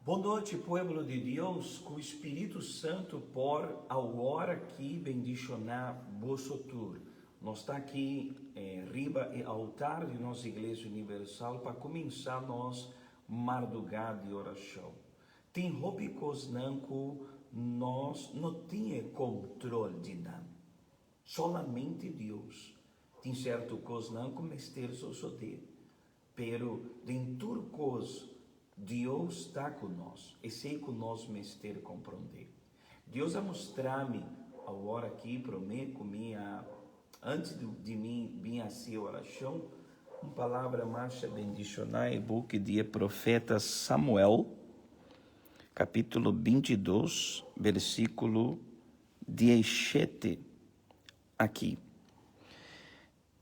Boa noite, povo de Deus, que o Espírito Santo por agora aqui bendicionar vosso tour. Nós está aqui riba e altar de nossa Igreja Universal para começar nossa madrugada de oração. Tem roupas não que nós não tinha controle de nada, solamente Deus. Tem certo coisa não que mistério só tem, pero dentro coisa Deus está conosco, e sei que nós mistério compreender. Deus a mostrar-me agora aqui para mim, antes de mim vir a ser oração, uma palavra mais bendicionar é book de profeta Samuel, capítulo 22, versículo 17, aqui.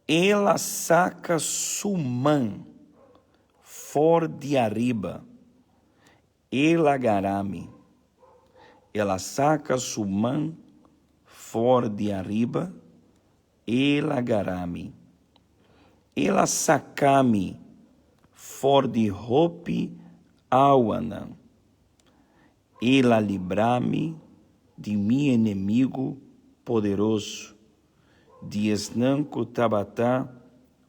Ela saca sua mão for de arriba, ela garame. Ela saca sua mão for de arriba, ela garame. Ela saca-me for de roupa auana. Ela livra-me de meu inimigo poderoso. Dias não que tabatá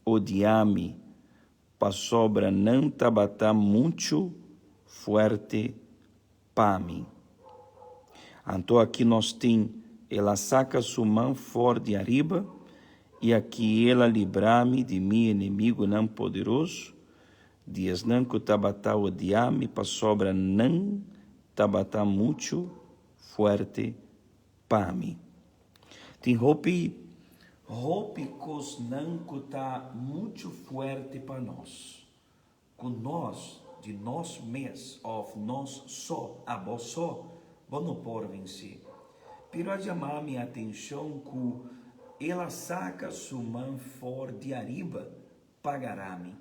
odiar-me, para sobra não tabatá muito forte para mim. Então aqui nós tem, ela saca sua mão fora de arriba, e aqui ela livra-me de meu inimigo não poderoso, dias não que tabatá odiar-me, para sobra não tabatá muito forte para mim. Tem roupa não que está muito forte para nós. Com nós, de nós mesmos, of nós só, a vós só, não pode vencer. Pero a chamar minha atenção que ela saca sua mão fora de arriba, pagará-me.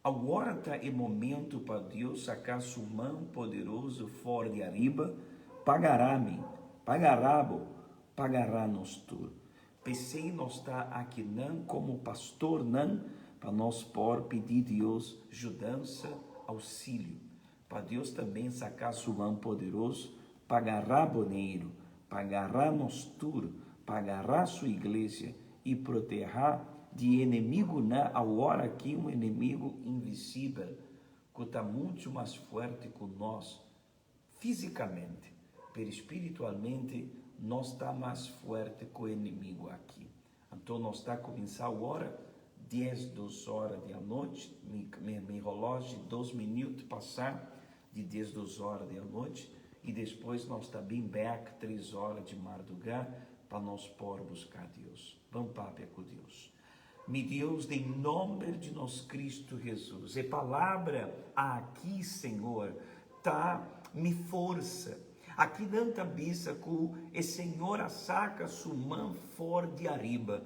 Agora está o momento para Deus sacar sua mão poderosa fora de arriba, pagará-me, pagará-nos tudo. Pensei nós está aqui não como pastor não, para nós por pedir a Deus ajudança, auxílio. Para Deus também sacar sua mão poderoso, pagará boneiro, pagará nós tudo, pagará sua igreja e protegerá de inimigo não, agora aqui um inimigo invisível, que está muito mais forte que nós, fisicamente, pero espiritualmente, nós está mais forte que o inimigo aqui. Então, nós está começando agora, 10, 12 horas da noite, meu relógio, 2 minutos passar de 10, 12 horas da noite, e depois nós está bem back, 3 horas de madrugada, para nós por buscar Deus. Vamos papo com Deus. Meu Deus, em nome de nosso Cristo Jesus, a palavra aqui, Senhor, tá me força. Aqui não está bisa que o Senhor saca sua mão fora de arriba,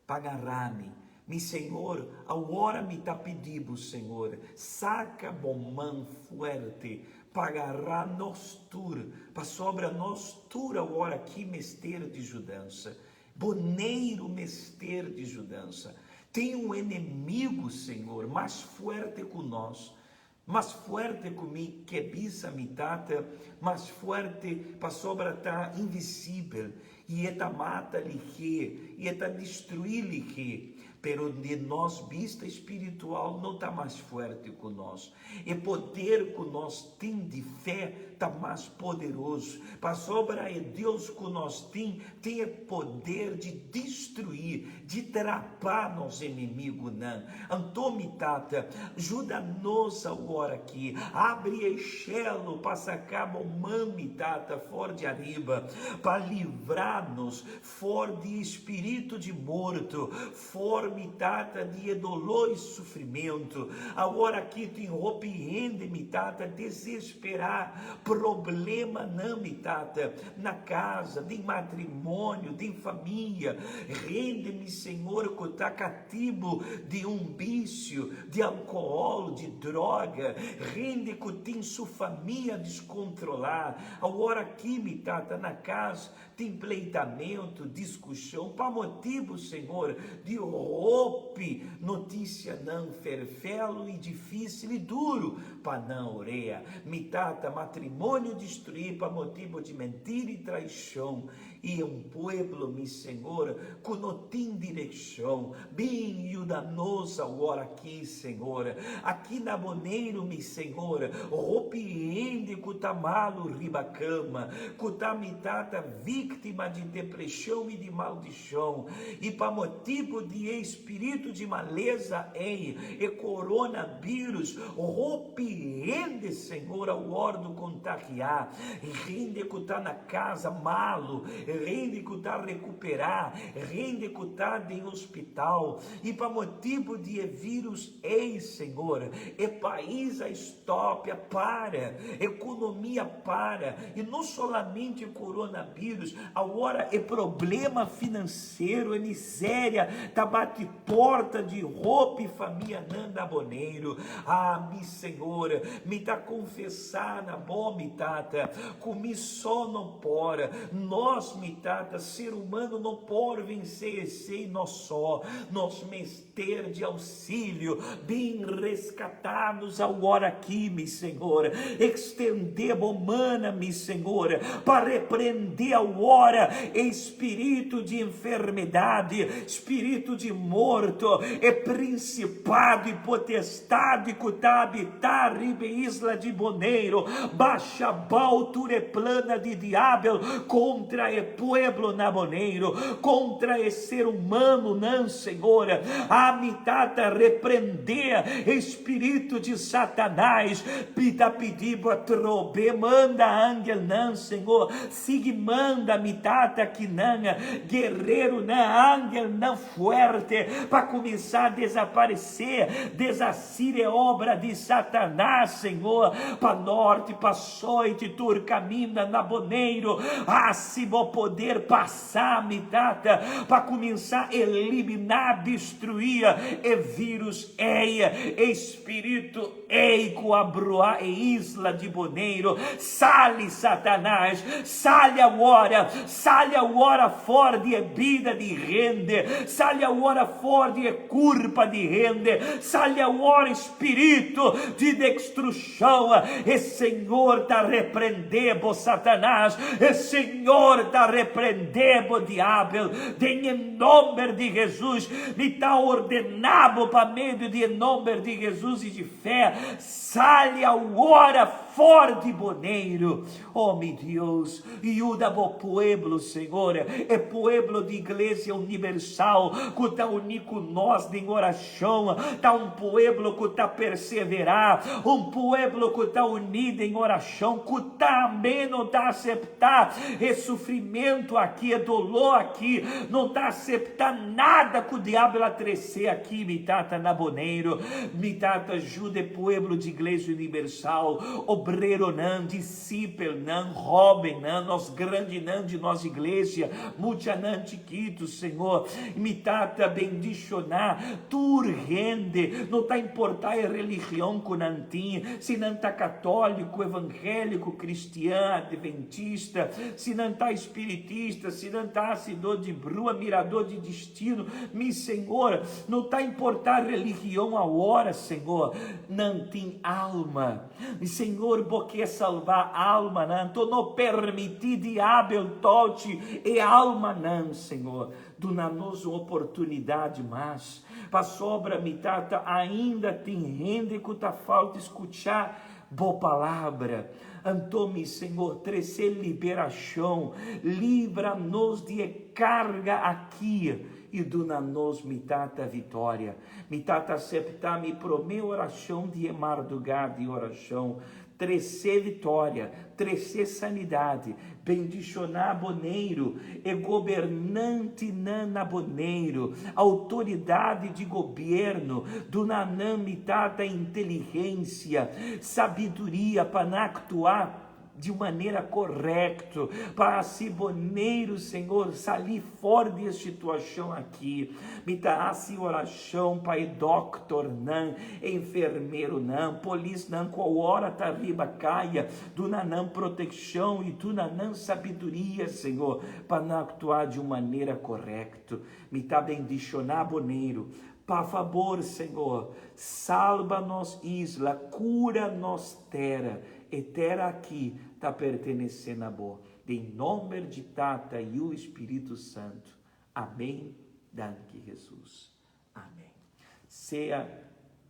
pagará-me. Mi Senhor, agora me está pedindo, Senhor, saca bom mão forte, pagará nós tudo, para sobra nós tudo agora aqui mistério de judança, boneiro mistério de judança. Tem um inimigo, Senhor, mais forte que nós, mais forte comigo que bisa mitata, mais forte para sobra tá invisível, e eta mata lihe, e eta destruir lihe. Pero de nós, vista espiritual, não está mais forte que nós. E poder que nós tem de fé está mais poderoso. Para sobra é Deus que nós tem poder de destruir, de trapar nos inimigos, não. Antônio Tata, ajuda-nos agora aqui. Abre eixelo para sacar o mami, Tata, fora de arriba, para livrar-nos fora de espírito de morto, fora mitata de dolor e sofrimento. Agora aqui tem roupa e rende mitata desesperar, problema não mitata na casa, de matrimônio, de família. Rende-me, Senhor, que está cativo de um vício, de álcool, de droga. Rende que tem sua família descontrolar. Agora aqui mitata na casa tem pleitamento, discussão, para motivo, Senhor, de horror roupe notícia não ferfelo e difícil e duro, para não oreia, mitata matrimônio destruir, para motivo de mentira e traição, e pueblo, mi Senhor, com não tem direção, bem ajuda-nos agora aqui, Senhor, aqui na Boneiro, mi Senhor, rompiende com tá malo ribacama, com tá mitata vítima de depressão e de maldição, e para motivo de espírito de maleza e coronavírus, rompiende, Senhor, ao ordo contagiar, rende que tá na casa malo, rende que tá recuperar, rende que tá em hospital, e para motivo de vírus, Senhor, país a stop, para, economia para, e não somente o coronavírus, agora problema financeiro, miséria, tá bate porta de roupa e família nanda Boneiro, mi Senhor, me tá confessar na boa mitata, comi só não pora, nós mitata, ser humano não pode vencer esse nós só, nós mester de auxílio, bem rescatados agora aqui, mi Senhor, estender humana, mi Senhor, para repreender agora espírito de enfermidade, espírito de morto, principado e potestade que está habitar ribe isla de Boneiro, baixa altura plana de diabo contra o pueblo na Boneiro, contra o ser humano, não, Senhor, a mitata repreender espírito de Satanás, pita pedido a trobe, manda ángel, não, Senhor, siga manda mitata que não, guerreiro não, ángel não forte, para começar a desaparecer, desacire obra de Satanás, Senhor, para norte, para soite, turcamina, na Boneiro, se vou poder passar, mitata, para começar a eliminar, destruir, vírus, espírito, com abroar, isla de Boneiro, sale Satanás, sale agora fora de vida de rende, sale agora fora de culpa de rende, sale agora espírito de destruição, Senhor tá repreendendo Satanás, Senhor tá repreendendo diabo, em nome de Jesus, me tá ordenado para meio de nome de Jesus e de fé, sale agora fora de Boneiro, meu Deus, ajuda o pueblo, Senhor, pueblo de Igreja Universal, que está unido nós em oração, está pueblo que está perseverar, pueblo que está unido em oração, que também não está aceitar sofrimento aqui, dolor aqui, não está aceitar nada que o diabo atrecer aqui, mitata na Boneiro, mitata ajuda o pueblo de Igreja Universal, obreiro não, discípulo não, jovem não, nós grande não de nossa igreja, multianante quito, Senhor, mitata bendicionar, tu rende, não está importar a religião que não tem, se não está católico, evangélico, cristiano, adventista, se não está espiritista, se não está assidor de brua, mirador de destino, mi Senhor, não está importar a religião a hora, Senhor, não tem alma, mi Senhor, porque salvar alma, não, tu não permitir diabo tolte e alma não, Senhor, dona-nos uma oportunidade mais, para sobra mitata ainda tem rende que tá falta escutar boa palavra, Antônio, Senhor, trecer liberação, livra-nos de carga aqui, e dona-nos mitata vitória, mitata aceptar me pro minha oração de madrugada e oração, trecer vitória, trecer sanidade, bendicionar Boneiro, governante na Boneiro, autoridade de governo, do nanã mitata inteligência, sabedoria para actuar de maneira correta, para si boneiro, Senhor, sair fora dessa situação aqui. Me dá assim oração, Pai, doctor não, enfermeiro não, polícia não, qual hora tá riba caia, tu não proteção e tu não sabedoria, Senhor, para não actuar de maneira correta. Me dá bendicionar, boneiro. Por favor, Senhor, salva-nos isla, cura-nos terra, e terra aqui está pertencendo a vós. Em nome de Tata e o Espírito Santo. Amém. Danke, Jesus. Amém. Seja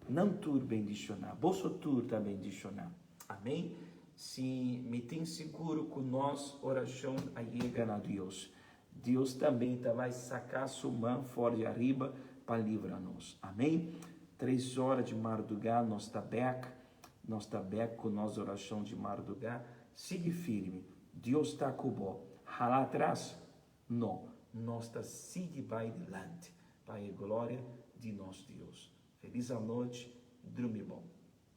não tur bendicionar, vosso tur está bendicionar. Amém. Se me tem seguro com nós, oração aí a Deus. Deus também vai sacar sua mão fora de arriba para livrar-nos. Amém? 3 horas de madrugada, nós está back com nossa oração de madrugada. Siga firme. Deus está com você. Lá atrás? Não. Nós está siga vai adiante. Para a glória de nosso Deus. Feliz a noite. Dorme bom.